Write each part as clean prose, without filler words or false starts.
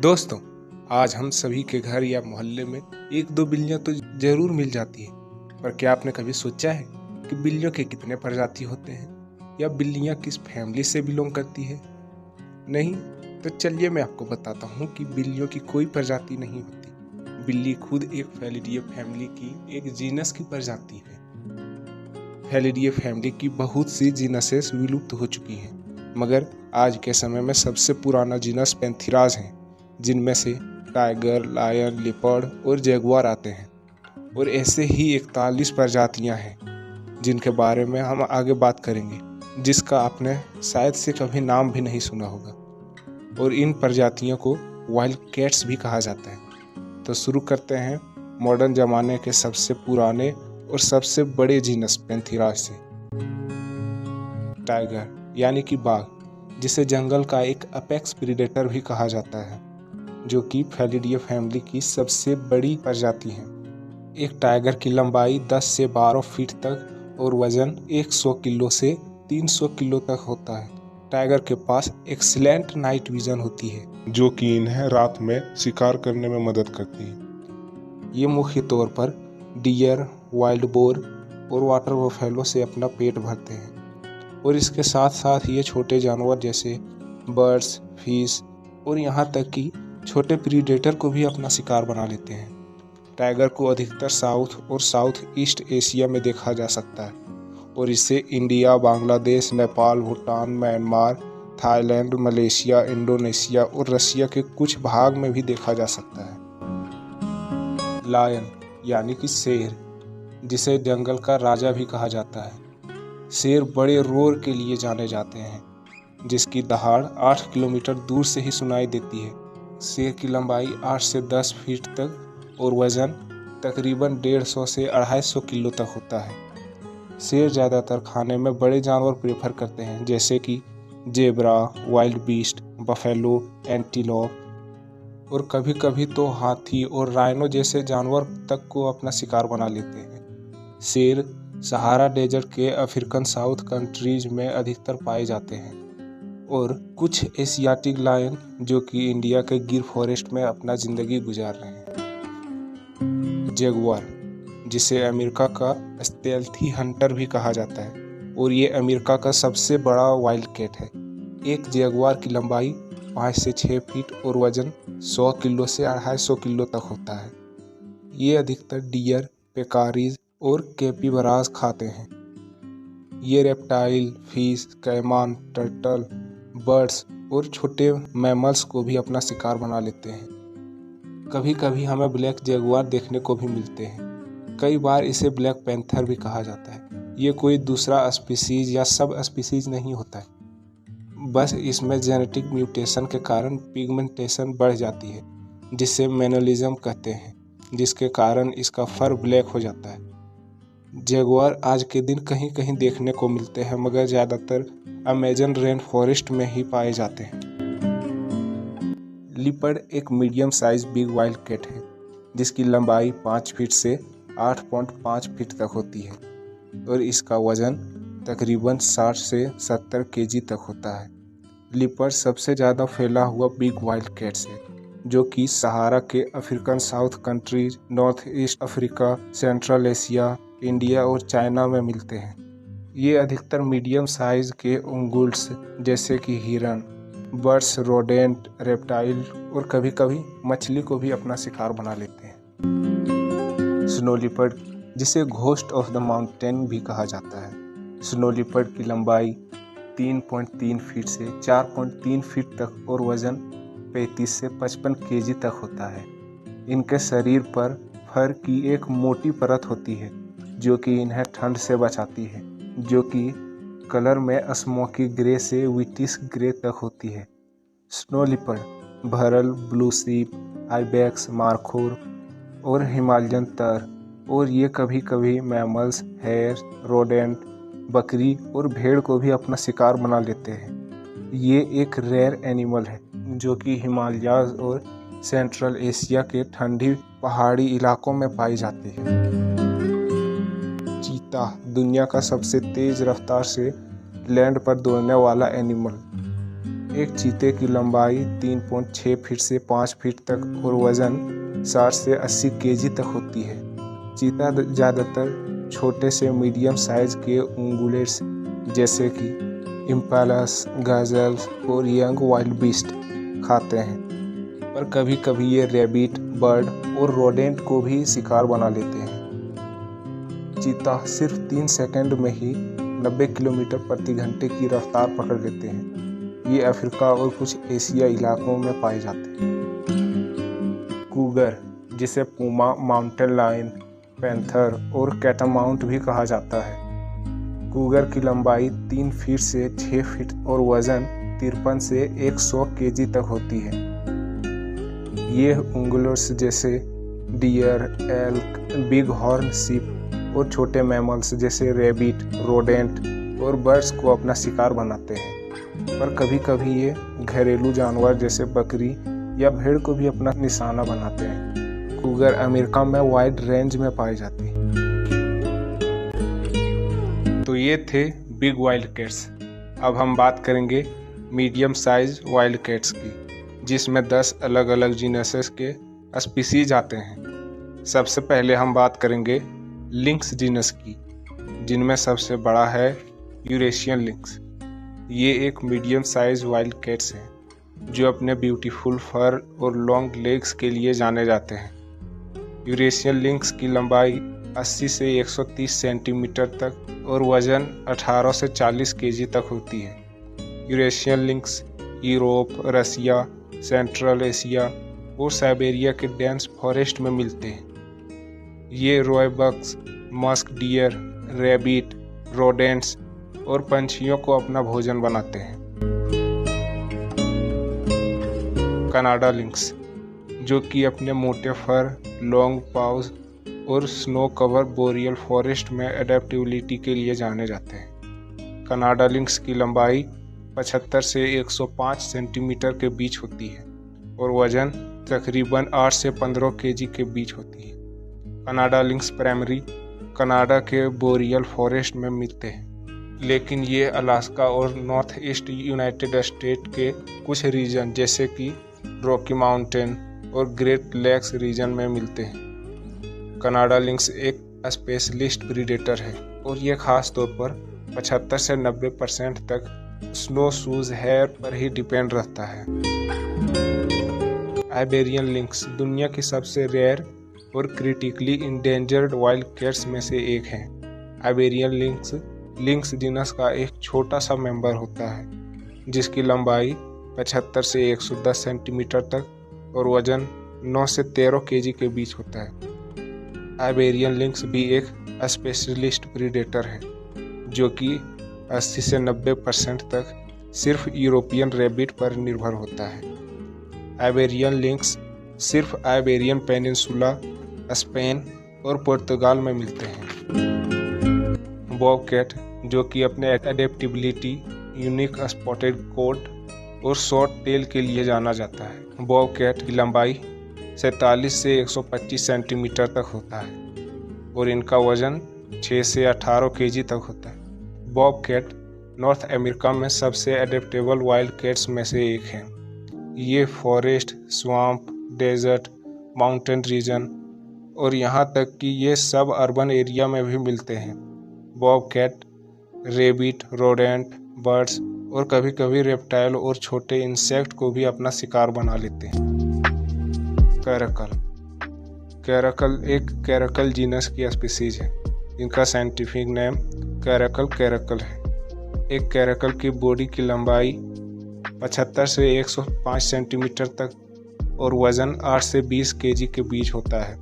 दोस्तों, आज हम सभी के घर या मोहल्ले में एक दो बिल्लियां तो जरूर मिल जाती है। पर क्या आपने कभी सोचा है कि बिल्लियों के कितने प्रजाति होते हैं या बिल्लियां किस फैमिली से बिलोंग करती है? नहीं तो चलिए मैं आपको बताता हूँ कि बिल्लियों की कोई प्रजाति नहीं होती। बिल्ली खुद एक फेलिडीए फैमिली की एक जीनस की प्रजाति है। फेलिडीए फैमिली की बहुत सी जीनसेस विलुप्त हो चुकी हैं, मगर आज के समय में सबसे पुराना जीनस पैंथेरास है, जिनमें से टाइगर, लायन, लिपर्ड और जैगुआर आते हैं। और ऐसे ही 41 प्रजातियां हैं जिनके बारे में हम आगे बात करेंगे, जिसका आपने शायद से कभी नाम भी नहीं सुना होगा। और इन प्रजातियों को वाइल्ड कैट्स भी कहा जाता है। तो शुरू करते हैं मॉडर्न ज़माने के सबसे पुराने और सबसे बड़े जीनस पैंथेरास से। टाइगर यानी कि बाघ, जिसे जंगल का एक अपेक्स प्रीडेटर भी कहा जाता है, जो कि फेलिडीए फैमिली की सबसे बड़ी प्रजाति है। एक टाइगर की लंबाई 10 से 12 फीट तक और वजन 100 किलो से 300 किलो तक होता है। टाइगर के पास एक्सीलेंट नाइट विजन होती है, जो कि इन्हें रात में शिकार करने में मदद करती है। ये मुख्य तौर पर डियर, वाइल्ड बोर और वाटर बफेलो से अपना पेट भरते हैं। और इसके साथ साथ ये छोटे जानवर जैसे बर्ड्स, फिश और यहाँ तक कि छोटे प्रीडेटर को भी अपना शिकार बना लेते हैं। टाइगर को अधिकतर साउथ और साउथ ईस्ट एशिया में देखा जा सकता है, और इसे India, Bangladesh, Nepal, Bhutan, Myanmar, Thailand, Malaysia, Indonesia और रसिया के कुछ भाग में भी देखा जा सकता है। लायन यानी कि शेर, जिसे जंगल का राजा भी कहा जाता है। शेर बड़े रोर के लिए जाने जाते हैं, जिसकी दहाड़ 8 किलोमीटर दूर से ही सुनाई देती है। शेर की लंबाई 8 से 10 फीट तक और वजन तकरीबन 150 से 250 किलो तक होता है। शेर ज़्यादातर खाने में बड़े जानवर प्रेफर करते हैं, जैसे कि zebra, wild beast, buffalo, antelope और कभी कभी तो हाथी और राइनो जैसे जानवर तक को अपना शिकार बना लेते हैं। शेर सहारा डेजर्ट के अफ्रीकन साउथ कंट्रीज में अधिकतर पाए जाते हैं, और कुछ एशियाटिक लायन जो कि इंडिया के गिर फॉरेस्ट में अपना जिंदगी गुजार रहे हैं। जैगुआर, जिसे अमेरिका का स्टेल्थी हंटर भी कहा जाता है, और ये अमेरिका का सबसे बड़ा वाइल्ड कैट है। एक जैगुआर की लंबाई 5 से 6 फीट और वजन 100 किलो से 250 किलो तक होता है। ये अधिकतर डियर, पेकारीज और कैपिबरास खाते हैं। ये रेप्टाइल, फिश, कैमान, टर्टल, बर्ड्स और छोटे मैमल्स को भी अपना शिकार बना लेते हैं। कभी कभी हमें ब्लैक जैगुआर देखने को भी मिलते हैं। कई बार इसे ब्लैक पैंथर भी कहा जाता है। ये कोई दूसरा स्पीसीज या सब स्पीसीज नहीं होता है, बस इसमें जेनेटिक म्यूटेशन के कारण पिगमेंटेशन बढ़ जाती है, जिसे मेनोलिज्म कहते हैं, जिसके कारण इसका फर ब्लैक हो जाता है। जैगुआर आज के दिन कहीं कहीं देखने को मिलते हैं, मगर ज़्यादातर अमेजन रेन फॉरेस्ट में ही पाए जाते हैं। लिपर्ड एक medium size big wild cat है, जिसकी लंबाई 5 फीट से 8.5 फीट तक होती है, और इसका वजन तकरीबन 60 से 70 केजी तक होता है। लिपर्ड सबसे ज़्यादा फैला हुआ बिग वाइल्ड कैट्स है, जो कि सहारा के African south countries, north east Africa, central Asia, India और चाइना में मिलते हैं। ये अधिकतर मीडियम साइज के उंगुल्स जैसे कि हिरन, बर्ड्स, रोडेंट, रेप्टाइल और कभी कभी मछली को भी अपना शिकार बना लेते हैं। स्नो लिपर्ड, जिसे घोस्ट ऑफ द माउंटेन भी कहा जाता है। स्नो लिपर्ड की लंबाई 3.3 फीट से 4.3 फीट तक और वजन 35 से 55 केजी तक होता है। इनके शरीर पर फर की एक मोटी परत होती है, जो कि इन्हें ठंड से बचाती है, जो कि कलर में स्मोकी ग्रे से विटिश ग्रे तक होती है। स्नो लिपर्ड भरल, ब्लू सीप, आइबेक्स, मार्खोर और हिमालयन तर, और ये कभी कभी मैमल्स, हेयर, रोडेंट, बकरी और भेड़ को भी अपना शिकार बना लेते हैं। ये एक रेयर एनिमल है, जो कि हिमालयाज और सेंट्रल एशिया के ठंडी पहाड़ी इलाकों में पाई जाती है। चीता दुनिया का सबसे तेज रफ्तार से लैंड पर दौड़ने वाला एनिमल। एक चीते की लंबाई 3.6 फीट से 5 फीट तक और वजन 60 से 80 केजी तक होती है। चीता ज़्यादातर छोटे से मीडियम साइज के उंगुलेट्स जैसे कि इम्पालास, गज़ल्स और यंग वाइल्ड बीस्ट खाते हैं, पर कभी कभी ये रैबिट, बर्ड और रोडेंट को भी शिकार बना लेते हैं। चीता सिर्फ 3 सेकंड में ही 90 किलोमीटर प्रति घंटे की रफ्तार पकड़ लेते हैं। ये अफ्रीका और कुछ एशिया इलाकों में पाए जाते हैं। कूगर, जिसे पूमा, माउंटेन लायन, पैंथर और कैटामाउंट भी कहा जाता है। कूगर की लंबाई 3 फीट से 6 फीट और वजन 53 से 100 केजी तक होती है। ये उंगुलेट्स जैसे deer, elk, big horn sheep और छोटे मैमल्स जैसे रैबिट, रोडेंट और बर्ड्स को अपना शिकार बनाते हैं, पर कभी कभी ये घरेलू जानवर जैसे बकरी या भेड़ को भी अपना निशाना बनाते हैं। कूगर अमेरिका में वाइड रेंज में पाई जाती है। तो ये थे बिग वाइल्ड कैट्स। अब हम बात करेंगे मीडियम साइज वाइल्ड कैट्स की, जिसमें 10 अलग अलग जीनसेस के स्पीसीज आते हैं। सबसे पहले हम बात करेंगे लिंक्स जीनस की, जिनमें सबसे बड़ा है यूरेशियन लिंक्स। ये एक मीडियम साइज वाइल्ड कैट्स हैं जो अपने ब्यूटीफुल फर और लॉन्ग लेग्स के लिए जाने जाते हैं। यूरेशियन लिंक्स की लंबाई 80 से 130 सेंटीमीटर तक और वजन 18 से 40 केजी तक होती है। यूरेशियन लिंक्स यूरोप, रसिया, सेंट्रल एशिया और साइबेरिया के डेंस फॉरेस्ट में मिलते हैं। ये रॉयबक्स, मस्क डियर, रैबिट, रोडेंट्स और पंछियों को अपना भोजन बनाते हैं। कनाडा लिंक्स, जो कि अपने मोटे फर, लॉन्ग पाउज और स्नो कवर बोरियल फॉरेस्ट में एडेप्टिबिलिटी के लिए जाने जाते हैं। कनाडा लिंक्स की लंबाई 75 से 105 सेंटीमीटर के बीच होती है और वजन तकरीबन 8 से 15 केजी के बीच होती है। कनाडा लिंक्स प्राइमरी कनाडा के बोरियल फॉरेस्ट में मिलते हैं, लेकिन ये अलास्का और नॉर्थ ईस्ट यूनाइटेड स्टेट के कुछ रीजन जैसे कि रॉकी माउंटेन और ग्रेट लेक्स रीजन में मिलते हैं। कनाडा लिंक्स एक स्पेशलिस्ट प्रीडेटर है और ये खास तौर पर 75 से 90% तक स्नो शूज हेयर पर ही डिपेंड रहता है। आइबेरियन लिंक्स दुनिया की सबसे रेयर और क्रिटिकली इंडेंजर्ड वाइल्ड कैट्स में से एक है। आइबेरियन लिंक्स जीनस का एक छोटा सा मेंबर होता है, जिसकी लंबाई 75 से 110 सेंटीमीटर तक और वजन 9 से 13 केजी के बीच होता है। आइबेरियन लिंक्स भी एक स्पेशलिस्ट प्रीडेटर है, जो कि 80 से 90% तक सिर्फ यूरोपियन रैबिट पर निर्भर होता है। आइबेरियन लिंक्स सिर्फ आइबेरियन पेनिनसुला, स्पेन और पुर्तगाल में मिलते हैं। बॉबकैट, जो कि अपने एडेप्टिबिलिटी, यूनिक स्पॉटेड कोट और शॉर्ट टेल के लिए जाना जाता है। बॉबकैट की लंबाई 47 से 125 सेंटीमीटर तक होता है और इनका वजन 6 से 18 केजी तक होता है। बॉबकैट नॉर्थ अमेरिका में सबसे एडेप्टेबल वाइल्ड कैट्स में से एक है। ये forest, swamp, desert, mountain region और यहाँ तक कि ये सब अर्बन एरिया में भी मिलते हैं। बॉबकैट रेबिट, रोडेंट, बर्ड्स और कभी कभी रेप्टाइल और छोटे इंसेक्ट को भी अपना शिकार बना लेते हैं। कैरकल एक कैरकल जीनस की स्पीसीज है, जिनका साइंटिफिक नेम कैरकल है। एक कैरकल की बॉडी की लंबाई 75 से 105 सेंटीमीटर तक और वजन 8 से 20 केजी के बीच होता है।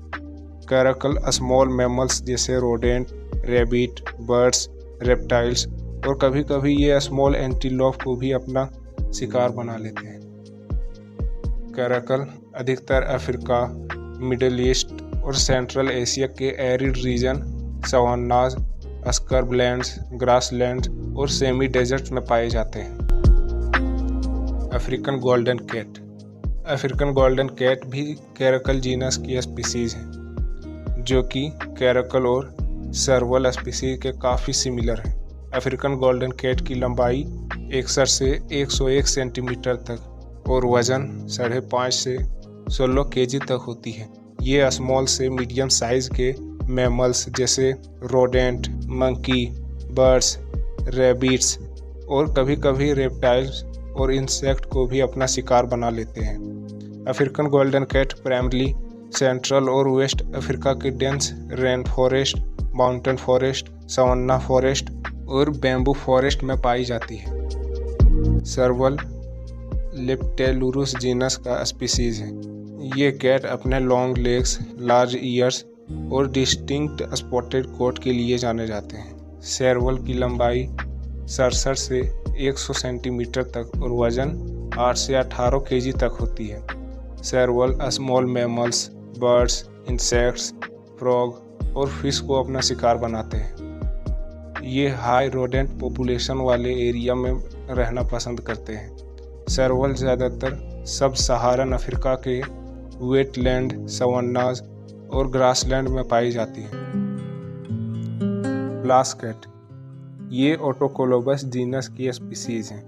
कैरकल स्मॉल मैमल्स जैसे रोडेंट, रैबिट, बर्ड्स, रेप्टाइल्स और कभी कभी ये स्मॉल एंटीलोप को भी अपना शिकार बना लेते हैं। कैरकल अधिकतर अफ्रीका, मिडिल ईस्ट और सेंट्रल एशिया के arid region, savannas, scrublands, grasslands और सेमी डेजर्ट्स में पाए जाते हैं। African golden cat. African golden cat भी कैरकल जीनस की स्पीसीज है, जो कि कैरकल और सर्वल स्पीसीज के काफ़ी सिमिलर है। अफ्रीकन गोल्डन कैट की लंबाई 61 से 101 सेंटीमीटर तक और वजन 5.5 से 16 केजी तक होती है। ये स्मॉल से मीडियम साइज के मैमल्स जैसे रोडेंट, मंकी, बर्ड्स, रैबिट्स और कभी कभी रेप्टाइल्स और इंसेक्ट को भी अपना शिकार बना लेते हैं। African golden cat primarily central और वेस्ट अफ्रीका के dense rain forest, mountain forest, savanna forest और बैम्बू फॉरेस्ट में पाई जाती है। सर्वल लेप्टेलुरुस जीनस का स्पीसीज है। ये कैट अपने लॉन्ग लेग्स, लार्ज ईयर्स और डिस्टिंक्ट स्पॉटेड कोट के लिए जाने जाते हैं। सर्वल की लंबाई 67 से 100 सेंटीमीटर तक और वजन 8 से 18 केजी तक होती है। Serval small mammals, birds, insects, frog और फिश को अपना शिकार बनाते हैं। ये हाई रोडेंट पॉपुलेशन वाले एरिया में रहना पसंद करते हैं। सर्वल ज़्यादातर सब सहारन अफ्रीका के वेटलैंड, सवन्नाज और ग्रासलैंड में पाई जाती है। प्लास कैट, ये ओटोकोलोबस जीनस की स्पीसीज है।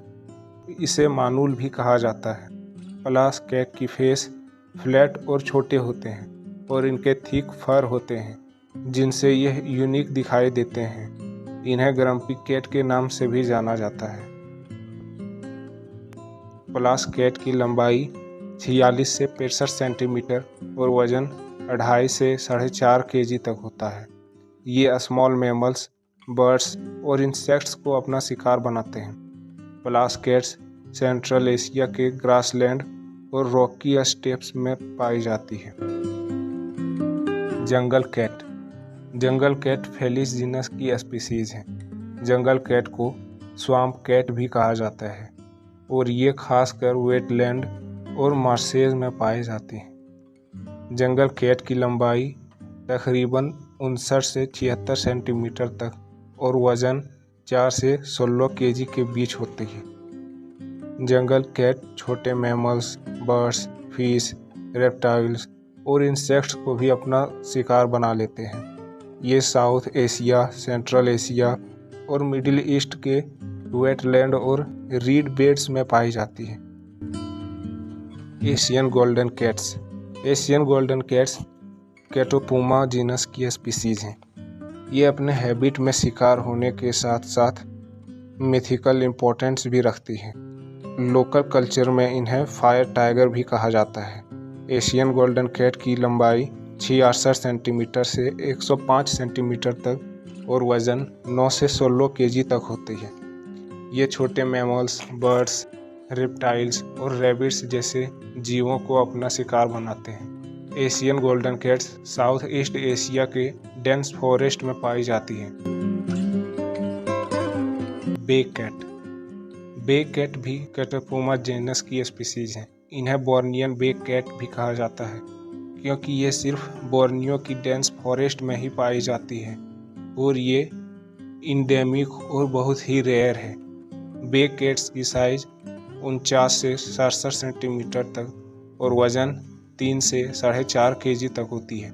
इसे मानूल भी कहा जाता है। प्लास कैट की फेस फ्लैट और छोटे होते हैं और इनके थिक फर होते हैं जिनसे यह यूनिक दिखाई देते हैं। इन्हें ग्रम्पी कैट के नाम से भी जाना जाता है। प्लास कैट की लंबाई 46 से 65 सेंटीमीटर और वजन 2.5 से 4.5 केजी तक होता है। ये स्मॉल मैमल्स, बर्ड्स और इंसेक्ट्स को अपना शिकार बनाते हैं। प्लास कैट्स सेंट्रल एशिया के ग्रासलैंड और रॉकी स्टेप्स में पाई जाती है। Jungle cat, jungle cat Felis genus की स्पीसीज है। जंगल कैट को स्वाम्प कैट भी कहा जाता है और ये खासकर वेटलैंड और मार्शेज में पाए जाते हैं। जंगल कैट की लंबाई तकरीबन 59 से 76 सेंटीमीटर तक और वजन 4 से 16 केजी के बीच होती है। जंगल कैट छोटे मैमल्स, बर्ड्स, फिश, रेप्टाइल्स और इंसेक्ट्स को भी अपना शिकार बना लेते हैं। ये साउथ एशिया, सेंट्रल एशिया और मिडिल ईस्ट के वेटलैंड और रीड बेड्स में पाई जाती है। Asian golden cats, Asian golden cats Catopuma genus की स्पीसीज हैं। ये अपने हैबिट में शिकार होने के साथ साथ मिथिकल इम्पोर्टेंस भी रखती हैं। लोकल कल्चर में इन्हें फायर टाइगर भी कहा जाता है। एशियन गोल्डन कैट की लंबाई 66 सेंटीमीटर से 105 सेंटीमीटर तक और वजन 9 से 16 केजी तक होती है। ये छोटे मैमल्स, बर्ड्स, रेप्टाइल्स और रैबिट्स जैसे जीवों को अपना शिकार बनाते हैं। Asian golden cats south east Asia के डेंस फॉरेस्ट में पाई जाती हैं। बे कैट, बे कैट भी कैटोपुमा जीनस की स्पीसीज हैं। इन्हें बोर्नियन बे कैट भी कहा जाता है क्योंकि ये सिर्फ बोर्नियो की डेंस फॉरेस्ट में ही पाई जाती है और ये इंडेमिक और बहुत ही रेयर है। बे कैट्स की साइज 49 से 67 सेंटीमीटर तक और वजन 3 से 4.5 केजी तक होती है।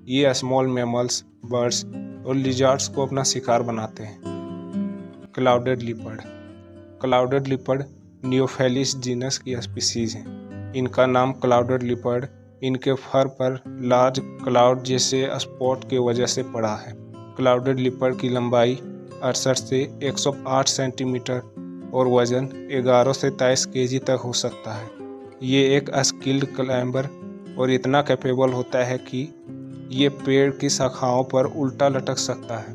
ये स्मॉल मैमल्स, बर्ड्स और लिजार्ड्स को अपना शिकार बनाते हैं। Clouded leopard, clouded leopard Neofelis genus की स्पीसीज हैं। इनका नाम क्लाउडेड लिपर्ड इनके फर पर लार्ज क्लाउड जैसे स्पॉट के वजह से पड़ा है। क्लाउडेड लिपर्ड की लंबाई 68 से 108 सेंटीमीटर और वजन 11 से 23 केजी तक हो सकता है। ये एक स्किल्ड क्लाइंबर और इतना कैपेबल होता है कि ये पेड़ की शाखाओं पर उल्टा लटक सकता है।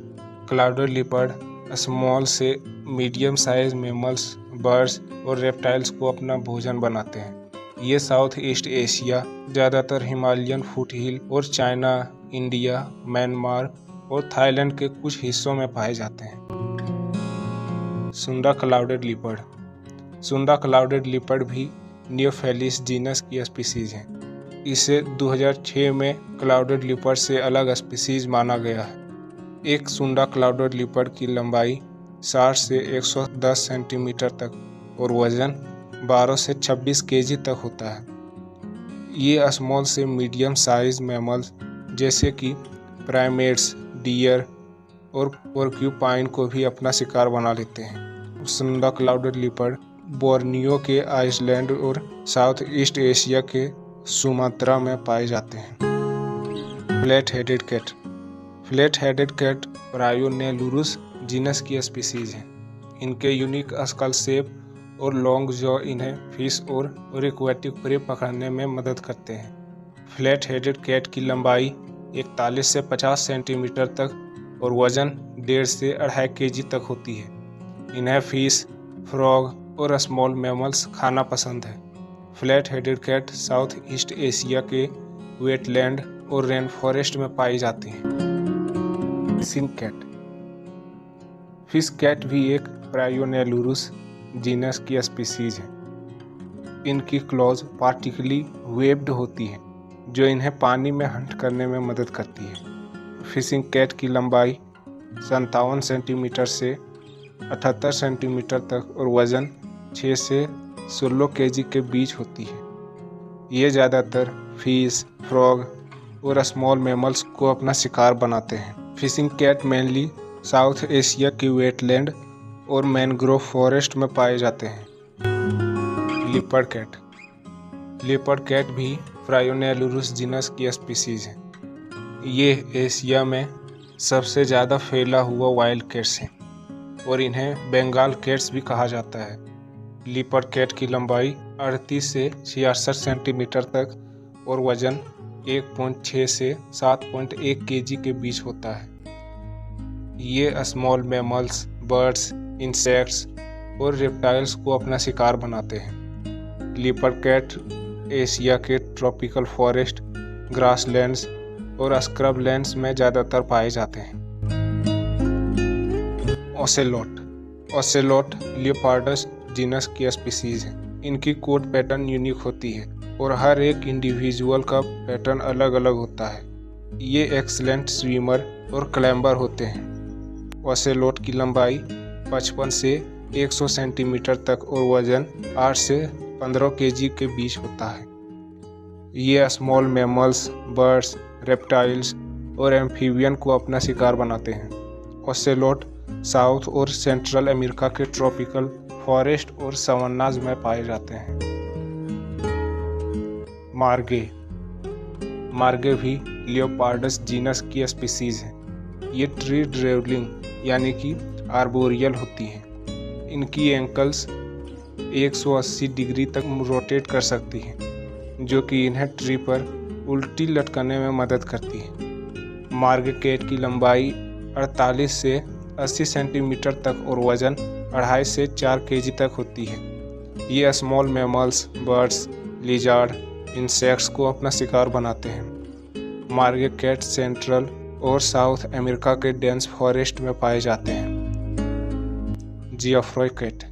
क्लाउडेड लिपर्ड स्मॉल से मीडियम साइज मैमल्स, बर्ड्स और रेप्टाइल्स को अपना भोजन बनाते हैं। ये साउथ ईस्ट एशिया, ज़्यादातर हिमालयन फुटहिल और चाइना, इंडिया, म्यांमार और थाईलैंड के कुछ हिस्सों में पाए जाते हैं। सुंडा क्लाउडेड लिपर्ड, सुंडा क्लाउडेड लिपर्ड भी नियोफेलिस जीनस की स्पीसीज है। इसे 2006 में क्लाउडेड लिपर्ड से अलग स्पीसीज माना गया है। एक सुंडा क्लाउडेड लिपर्ड की लंबाई 60 से 110 सेंटीमीटर तक और वजन 12 से 26 केजी तक होता है। ये स्मॉल से मीडियम साइज मैमल्स जैसे कि प्राइमेट्स, डियर और पोर्क्यूपाइन को भी अपना शिकार बना लेते हैं। सुंडा क्लाउडेड लिपर्ड बोर्नियो के आइसलैंड और साउथ ईस्ट एशिया के सुमात्रा में पाए जाते हैं। Flat headed cat. Flat headed cat Prionailurus genus की स्पीसीज है। इनके यूनिक स्कल शेप और लॉन्ग जॉ इन्हें फिश और एक्वेटिक प्रे पकड़ने में मदद करते हैं। फ्लैट हेडेड कैट की लंबाई 41 से 50 सेंटीमीटर तक और वजन 1.5 से 2.5 केजी तक होती है। इन्हें फिश, फ्रॉग और स्मॉल मैमल्स खाना पसंद है। Flat headed cat South east Asia के वेटलैंड और रेन फॉरेस्ट में पाई जाती हैं। Fishing cat. फिश कैट भी एक प्रायोनेलुरुस जीनस की स्पीसीज है। इनकी क्लॉज पार्टिकली वेब्ड होती हैं जो इन्हें पानी में हंट करने में मदद करती है। फिशिंग कैट की लंबाई 57 सेंटीमीटर से 78 सेंटीमीटर तक और वजन 6 से 16 केजी के बीच होती है। ये ज़्यादातर फिश, फ्रॉग और स्मॉल मैमल्स को अपना शिकार बनाते हैं। Fishing cat mainly South Asia की वेटलैंड और मैनग्रोव फॉरेस्ट में पाए जाते हैं। Leopard cat. लिपर्ड कैट भी प्रायोनेलुरुस जीनस की स्पीसीज है। ये एशिया में सबसे ज़्यादा फैला हुआ वाइल्ड कैट्स हैं और इन्हें बंगाल कैट्स भी कहा जाता है। लिपर्ड कैट की लंबाई 38 से 66 सेंटीमीटर तक और वजन 1.6 से 7.1 केजी के बीच होता है। ये स्मॉल मैमल्स, बर्ड्स, इंसेक्ट्स और रेप्टाइल्स को अपना शिकार बनाते हैं। लिपर्ड कैट एशिया के ट्रॉपिकल फॉरेस्ट, ग्रासलैंड्स और स्क्रबलैंड्स में ज़्यादातर पाए जाते हैं। ओसेलोट। ओसेलोट लियोपार्डस जीनस की स्पीसीज है। इनकी कोट पैटर्न यूनिक होती है और हर एक इंडिविजुअल का पैटर्न अलग अलग होता है। ये एक्सीलेंट स्विमर और क्लाइंबर होते हैं। ओसेलोट की लंबाई 55 से 100 सेंटीमीटर तक और वजन 8 से 15 केजी के बीच होता है। ये स्मॉल मैमल्स, बर्ड्स, रेप्टाइल्स और एम्फीबियन को अपना शिकार बनाते हैं। ओसेलोट साउथ और सेंट्रल अमेरिका के ट्रॉपिकल फॉरेस्ट और सवन्नाज में पाए जाते हैं। मार्गे। मार्गे भी लियोपार्डस जीनस की स्पीसीज है। ये ट्री ड्वेलिंग यानी कि आर्बोरियल होती हैं। इनकी एंकल्स 180 डिग्री तक रोटेट कर सकती हैं जो कि इन्हें ट्री पर उल्टी लटकने में मदद करती है। मार्गे कैट की लंबाई 48 से 80 सेंटीमीटर तक और वजन 2.5 से 4 केजी तक होती है। ये small mammals, birds, lizard, insects को अपना शिकार बनाते हैं। मार्गे कैट सेंट्रल और साउथ अमेरिका के डेंस फॉरेस्ट में पाए जाते हैं। जियोफ्रॉय कैट।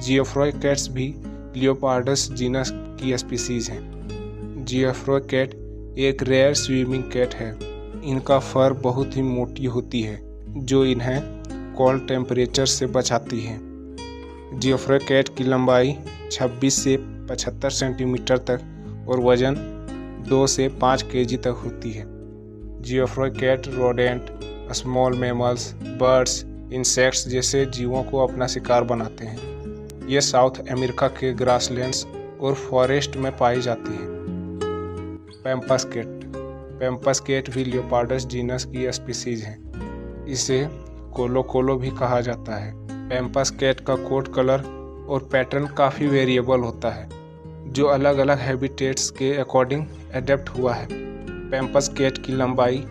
जियोफ्रॉय कैट्स भी लियोपार्डस जीनस की स्पीसीज हैं। जियोफ्रॉय कैट एक रेयर स्विमिंग कैट है। इनका फर बहुत ही मोटी होती है जो इन्हें कोल्ड टेम्परेचर से बचाती है। जियोफ्रॉय कैट की लंबाई 26 से 75 सेंटीमीटर तक और वजन 2 से 5 केजी तक होती है। Geoffroy cat rodent, small mammals, birds, insects जैसे जीवों को अपना शिकार बनाते हैं। ये साउथ अमेरिका के ग्रासलैंड्स और फॉरेस्ट में पाई जाती है। Pampas cat. पैम्पस कैट भी लियोपार्डस जीनस की स्पीसीज है। इसे कोलो कोलो भी कहा जाता है। पैम्पस कैट का कोट कलर और पैटर्न काफ़ी वेरिएबल होता है जो अलग अलग हैबिटेट्स के अकॉर्डिंग एडेप्ट हुआ है। पैम्पस कैट की लंबाई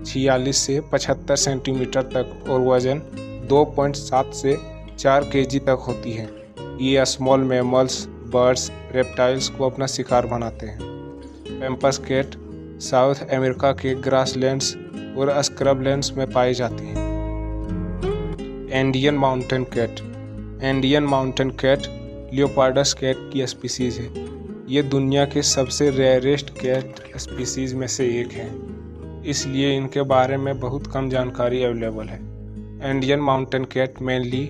46 से 75 सेंटीमीटर तक और वजन 2.7 से 4 केजी तक होती है। ये स्मॉल मैमल्स, बर्ड्स, रेप्टाइल्स को अपना शिकार बनाते हैं। पैम्पस कैट साउथ अमेरिका के ग्रासलैंड्स और स्क्रबलैंड्स में पाई जाती हैं। Indian mountain cat. Indian mountain cat Leopardus cat की स्पीसीज है। ये दुनिया के सबसे रेयरेस्ट कैट स्पीसीज में से एक है, इसलिए इनके बारे में बहुत कम जानकारी अवेलेबल है। Indian mountain cat mainly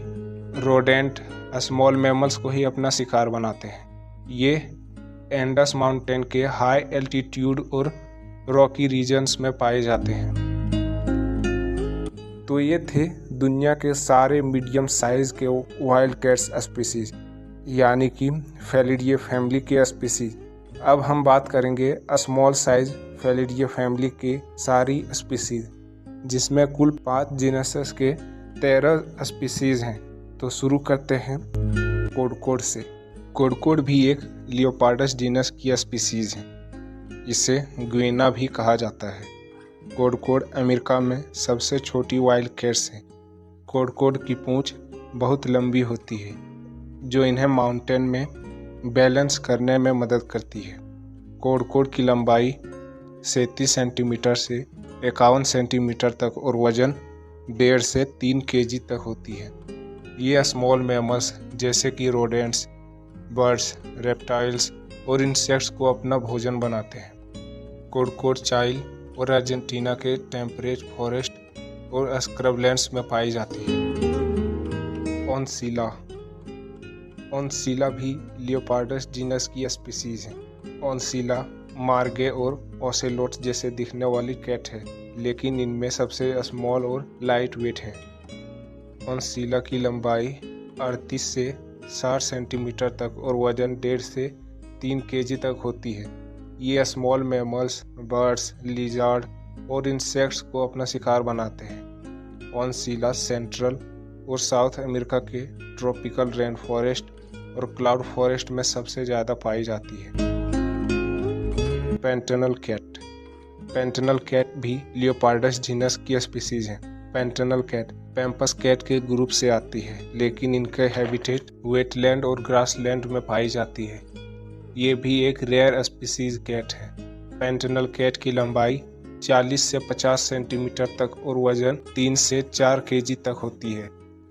rodent, small mammals को ही अपना शिकार बनाते हैं। ये एंडस माउंटेन के हाई एल्टीट्यूड और रॉकी रीजन्स में पाए जाते हैं। तो ये थे दुनिया के सारे मीडियम साइज के वाइल्ड कैट्स स्पीसीज, यानी कि फेलिडे फैमिली के स्पीसीज। अब हम बात करेंगे स्मॉल साइज फेलिडे फैमिली के सारी स्पीसीज, जिसमें कुल 5 जीनस के 13 स्पीसीज हैं। तो शुरू करते हैं कोडकोड से। कोडकोड भी एक लियोपार्डस जीनस की स्पीसीज है। इसे गुइना भी कहा जाता है। कोडकोड अमेरिका में सबसे छोटी वाइल्ड कैट्स है। कोडकोड की पूंछ बहुत लंबी होती है, जो इन्हें माउंटेन में बैलेंस करने में मदद करती है। कोडकोड की लंबाई 37 सेंटीमीटर से 51 सेंटीमीटर तक और वजन 1.5 से 3 केजी तक होती है। ये स्मॉल मैमल्स जैसे कि रोडेंट्स, बर्ड्स, रेप्टाइल्स और इंसेक्ट्स को अपना भोजन बनाते हैं। कोडकोड चाइल और अर्जेंटीना के टेम्परेट फॉरेस्ट और स्क्रबलैंड्स में पाई जाती है। ओनसिला भी लियोपार्डस जीनस की स्पीसीज है। ओनसिला मार्गे और ओसेलोट्स जैसे दिखने वाली कैट है, लेकिन इनमें सबसे स्मॉल और लाइट वेट है। ओनसिला की लंबाई 38 से 60 सेंटीमीटर तक और वजन 1.5 से 3 केजी तक होती है। ये स्मॉल मैमल्स, बर्ड्स, लिजार्ड और इंसेक्ट्स को अपना शिकार बनाते हैं। ओनसिला सेंट्रल और साउथ अमेरिका के ट्रॉपिकल रेन फॉरेस्ट और क्लाउड फॉरेस्ट में सबसे ज़्यादा पाई जाती है। पेंटेनल कैट भी लियोपार्डस जीनस की स्पीसीज है। पेंटेनल कैट पैम्पस कैट के ग्रुप से आती है, लेकिन इनके हैबिटेट वेटलैंड और ग्रासलैंड में पाई जाती है। ये भी एक रेयर स्पीसीज कैट है। पेंटेनल कैट की लंबाई 40 से 50 सेंटीमीटर तक और वजन 3 से 4 केजी तक होती है।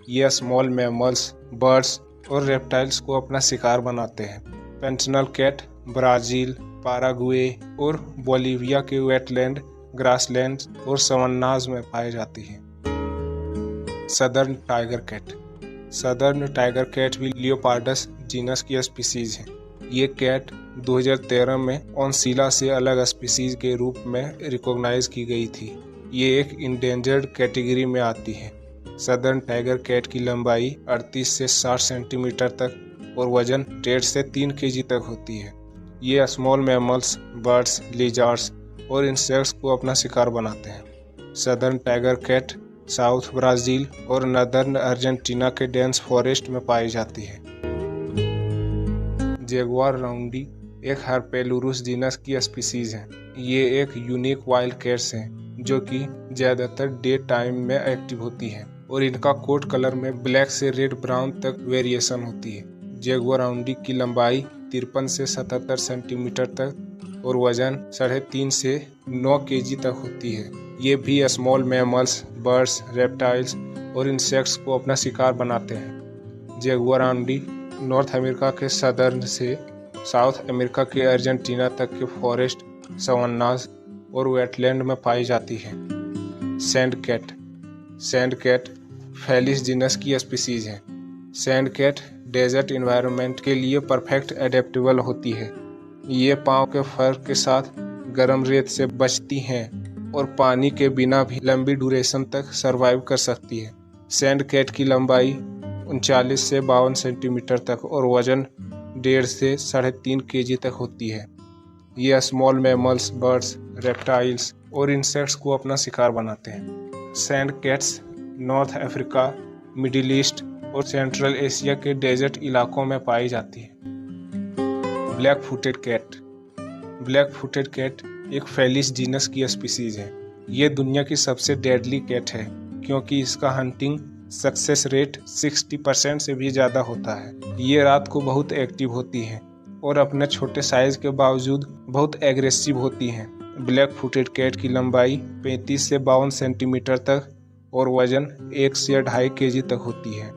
ये स्मॉल मैमल्स, बर्ड्स और रेप्टाइल्स को अपना शिकार बनाते हैं। पेंटेनल कैट ब्राज़ील, पाराग्वे और बोलिविया के वेटलैंड, ग्रासलैंड और सवन्नाज में पाई जाती है। सदर्न टाइगर कैट भी लियोपार्डस जीनस की स्पीसीज है। ये कैट 2013 में ओनसिला से अलग स्पीसीज के रूप में रिकॉग्नाइज की गई थी। ये एक इंडेंजर्ड कैटेगरी में आती है। सदर्न टाइगर कैट की लंबाई 38 से 60 सेंटीमीटर तक और वजन 1.5 से 3 केजी तक होती है। ये स्मॉल मैमल्स, बर्ड्स, लिजार्ड्स और इंसेक्ट्स को अपना शिकार बनाते हैं। Southern tiger cat south Brazil और नदर्न अर्जेंटीना के डेंस फॉरेस्ट में पाई जाती है। जगुआर राउंडी एक हर्पेलुरुस जीनस की स्पीसीज है। ये एक यूनिक वाइल्ड कैट्स हैं, जो कि ज़्यादातर डे टाइम में एक्टिव होती हैं और इनका कोट कलर में ब्लैक से रेड ब्राउन तक वेरिएशन होती है। जगुआर राउंडी की लंबाई 53 से 77 सेंटीमीटर तक और वजन 3.5 से 9 केजी तक होती है। ये भी स्मॉल मैमल्स, बर्ड्स, रेप्टाइल्स और इंसेक्ट्स को अपना शिकार बनाते हैं। जगुआर राउंडी नॉर्थ अमेरिका के सदर्न से साउथ अमेरिका के अर्जेंटीना तक के फॉरेस्ट, सवन्नाज और वेटलैंड में पाई जाती है। सैंड कैट फेलिस जीनस की स्पीसीज है। सैंड कैट डेजर्ट एनवायरनमेंट के लिए परफेक्ट एडेप्टेबल होती है। ये पाँव के फर के साथ गर्म रेत से बचती हैं और पानी के बिना भी लंबी ड्यूरेशन तक सरवाइव कर सकती है। सैंड कैट की लंबाई 39 से 52 सेंटीमीटर तक और वजन 1.5 से 3.5 केजी तक होती है। ये स्मॉल मैमल्स, बर्ड्स, रेप्टाइल्स और इंसेक्ट्स को अपना शिकार बनाते हैं। Sand cats north Africa, Middle East और सेंट्रल एशिया के डेजर्ट इलाकों में पाई जाती है। ब्लैक फुटेड कैट एक फेलिस जीनस की स्पीसीज है। ये दुनिया की सबसे डेडली कैट है, क्योंकि इसका हंटिंग सक्सेस रेट 60% से भी ज़्यादा होता है। ये रात को बहुत एक्टिव होती हैं और अपने छोटे साइज के बावजूद बहुत एग्रेसिव होती हैं। ब्लैक फुटेड कैट की लंबाई 35 से 52 सेंटीमीटर तक और वजन 1 से 2.5 केजी तक होती है।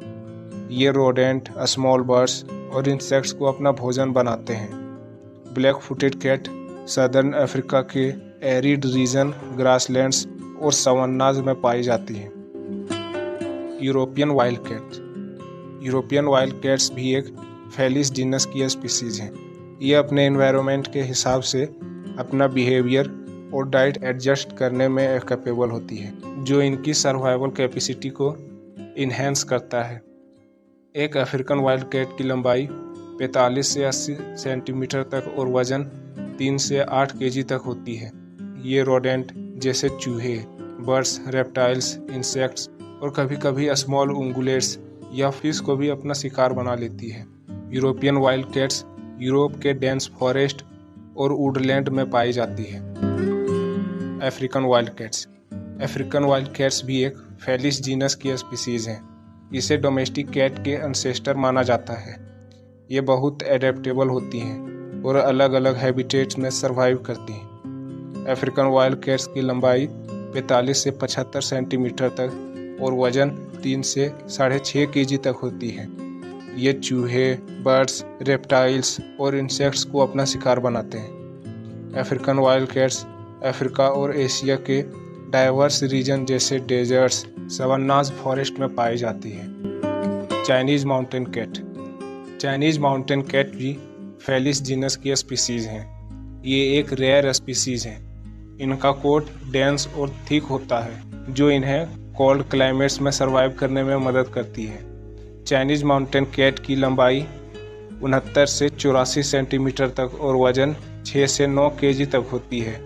ये रोडेंट, स्मॉल बर्ड्स और इंसेक्ट्स को अपना भोजन बनाते हैं। Black footed cat southern Africa के एरिड रीजन, ग्रासलैंड्स और सवन्नाज में पाई जाती है। यूरोपियन वाइल्ड कैट्स भी एक फेलिस जीनस की स्पीसीज हैं। ये अपने एनवायरनमेंट के हिसाब से अपना बिहेवियर और डाइट एडजस्ट करने में कैपेबल होती है। जो इनकी सर्वाइवल कैपेसिटी को इन्हेंस करता है। एक अफ्रीकन वाइल्ड कैट की लंबाई 45 से 80 सेंटीमीटर तक और वजन 3 से 8 केजी तक होती है। ये रोडेंट जैसे चूहे, बर्ड्स, रेप्टाइल्स, इंसेक्ट्स और कभी कभी स्मॉल उंगुलेट्स या फिश को भी अपना शिकार बना लेती है। यूरोपियन वाइल्ड कैट्स यूरोप के डेंस फॉरेस्ट और वुडलैंड में पाई जाती है। African wild cats. African wild cats भी एक फेलिस जीनस की स्पीसीज हैं। इसे डोमेस्टिक कैट के एंसेस्टर माना जाता है। ये बहुत एडेप्टेबल होती हैं और अलग अलग हैबिटेट्स में सर्वाइव करती हैं। अफ्रीकन वाइल्ड कैट्स की लंबाई 45 से 75 सेंटीमीटर तक और वजन 3 से 6.5 केजी तक होती है। ये चूहे, बर्ड्स, रेप्टाइल्स और इंसेक्ट्स को अपना शिकार बनाते हैं। अफ्रीकन वाइल्ड कैट्स अफ्रीका और एशिया के डाइवर्स रीजन जैसे डेजर्ट्स, सवन्नाज फॉरेस्ट में पाई जाती है। Chinese mountain cat. Chinese mountain cat भी फेलिस जीनस की स्पीसीज हैं। ये एक रेयर स्पीसीज है। इनका कोट डेंस और थिक होता है जो इन्हें कोल्ड क्लाइमेट्स में सर्वाइव करने में मदद करती है। चाइनीज माउंटेन कैट की लंबाई 69 से 84 सेंटीमीटर तक और वजन 6 से 9 केजी तक होती है।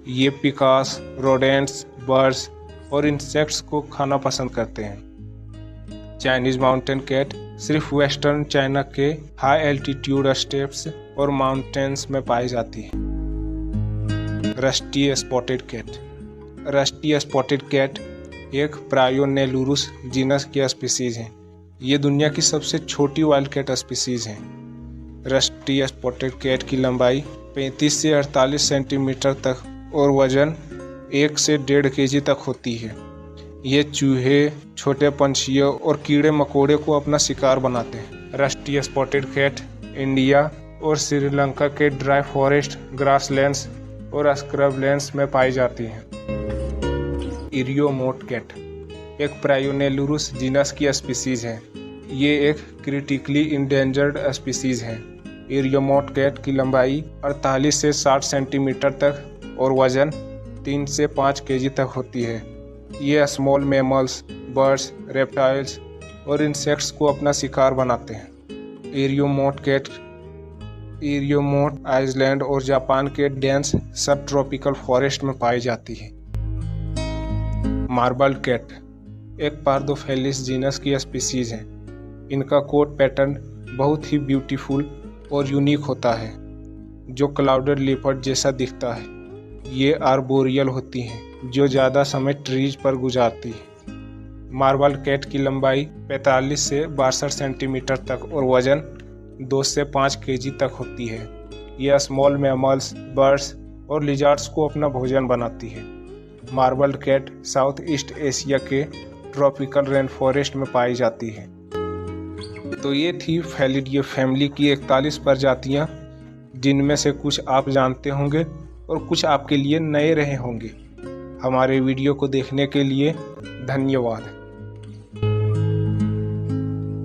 ये पिकास, रोडेंट्स, बर्ड्स और इंसेक्ट्स को खाना पसंद करते हैं। चाइनीज माउंटेन कैट सिर्फ वेस्टर्न चाइना के हाई एल्टीट्यूड स्टेप्स और माउंटेन्स में पाई जाती है। Rusty spotted cat. Rusty spotted cat एक प्रायोनेलुरुस जीनस की स्पीसीज है। ये दुनिया की सबसे छोटी वाइल्ड कैट स्पीसीज है। रस्टी स्पॉटेड कैट की लंबाई 35 से 48 सेंटीमीटर तक और वजन 1 से 1.5 केजी तक होती है। ये चूहे, छोटे पंछियों और कीड़े मकोड़े को अपना शिकार बनाते हैं। रस्टी स्पॉटेड कैट इंडिया और श्रीलंका के ड्राई फॉरेस्ट, ग्रासलैंड्स और स्क्रबलैंड्स में पाई जाती हैं। इरियोमोट कैट एक प्रायोनेलुरुस जीनस की स्पीसीज है। ये एक क्रिटिकली इंडेंजर्ड स्पीसीज है। इरियोमोट कैट की लंबाई 48 से 60 सेंटीमीटर तक और वजन 3 से 5 केजी तक होती है। ये स्मॉल मैमल्स, बर्ड्स, रेप्टाइल्स और इंसेक्ट्स को अपना शिकार बनाते हैं। इरियोमोट कैट इरियोमोट आइसलैंड और जापान के डेंस सब ट्रॉपिकल फॉरेस्ट में पाई जाती है। मार्बल कैट एक पार्दोफेलिस जीनस की स्पीसीज है। इनका कोट पैटर्न बहुत ही ब्यूटीफुल और यूनिक होता है जो क्लाउडेड लेपर्ड जैसा दिखता है। ये आर्बोरियल होती हैं जो ज़्यादा समय ट्रीज पर गुजारती है। मार्बल कैट की लंबाई 45 से 62 सेंटीमीटर तक और वजन 2 से 5 केजी तक होती है। यह स्मॉल मैमल्स, बर्ड्स और लिजार्ड्स को अपना भोजन बनाती है। Marble cat South east Asia के ट्रॉपिकल रेन फॉरेस्ट में पाई जाती है। तो ये थी फेलिडे फैमिली की 41 प्रजातियाँ, जिनमें से कुछ आप जानते होंगे और कुछ आपके लिए नए रहे होंगे। हमारे वीडियो को देखने के लिए धन्यवाद।